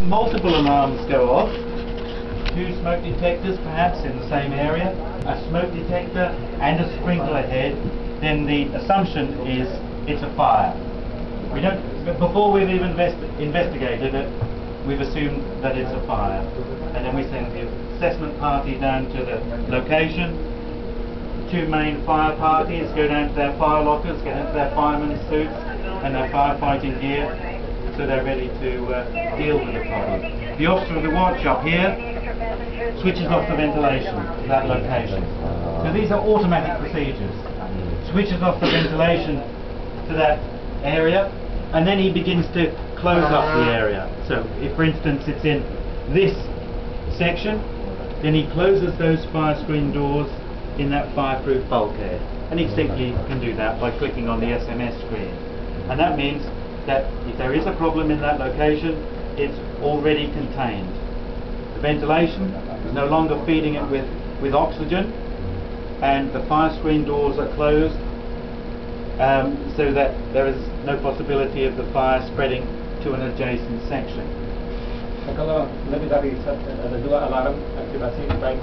Multiple alarms go off, 2 smoke detectors perhaps in the same area, a smoke detector and a sprinkler head, then the assumption is it's a fire. We don't, before we've even investigated it, we've assumed that it's a fire. And then we send the assessment party down to the location. 2 main fire parties go down to their fire lockers, get into their fireman's suits and their firefighting gear, so they're ready to deal with the problem. The officer of the watch up here switches off the ventilation to that location. So these are automatic procedures. Switches off the ventilation to that area, and then he begins to close up the area. So if, for instance, it's in this section, then he closes those fire screen doors in that fireproof bulkhead. And he simply can do that by clicking on the SMS screen. And that means that if there is a problem in that location, it's already contained. The ventilation is no longer feeding it with oxygen, and the fire screen doors are closed, so that there is no possibility of the fire spreading to an adjacent section. Kalau lebih dari ada 2 alarm aktivasi, baik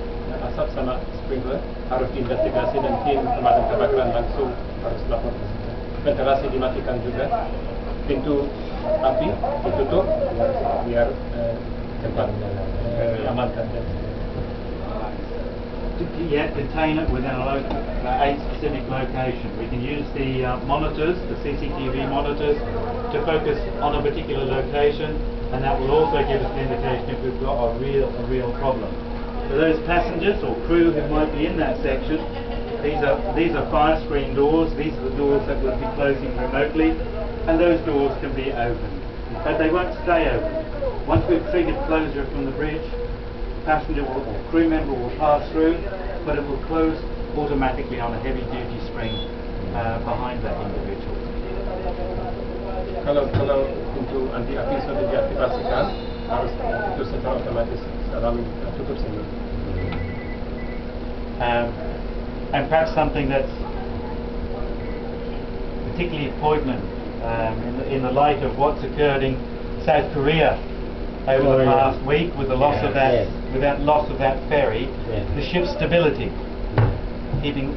asap sama sprinkler, harus diinvestigasi dan tim pemadam kebakaran langsung harus lapor. Ventilasi dimatikan juga, pintu api ditutup biar cepat diamankan. Yet contain it within a specific location. We can use the monitors, the CCTV monitors, to focus on a particular location, and that will also give us an indication if we've got a real problem. For those passengers or crew who might be in that section, these are fire screen doors. These are the doors that will be closing remotely, and those doors can be opened, but they won't stay open. Once we've triggered closure from the bridge, passenger or crew member will pass through, but it will close automatically on a heavy-duty spring behind that individual. Kalau pintu anti api sudah diaktifasikan, harus itu secara otomatis selalu tutup sendiri. And perhaps something that's particularly poignant in the light of what's occurred in South Korea over the past week with the loss of that, with that loss of that ferry, the ship's stability, keeping,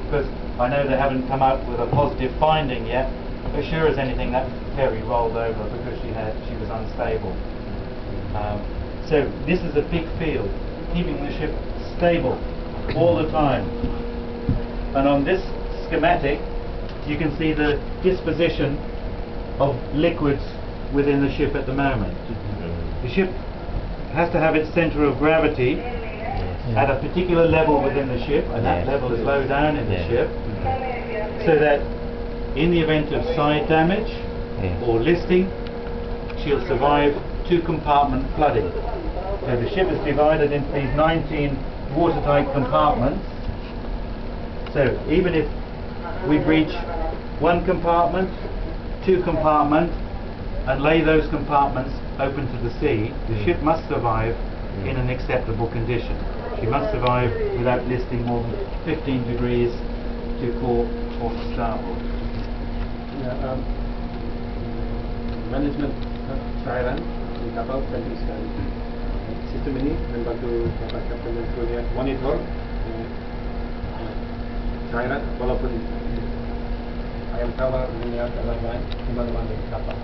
because I know they haven't come up with a positive finding yet, but sure as anything that ferry rolled over because she was unstable. So this is a big field, keeping the ship stable all the time. And on this schematic, you can see the disposition of liquids within the ship at the moment. The ship has to have its center of gravity at a particular level within the ship, and that level is low down in the ship, so that in the event of side damage or listing, she'll survive 2-compartment flooding. So the ship is divided into these 19 watertight compartments. So even if we breach 1 compartment, 2 compartments, and lay those compartments open to the sea, the ship must survive in an acceptable condition. She must survive without listing more than 15 degrees to port or to starboard. Manajemen cairan di kapal penting sekali. Sistem ini membantu kapal kapten dan krunya monitor cairan, walaupun ayam tawar, minyak dan lain-lain di mana-mana di kapal.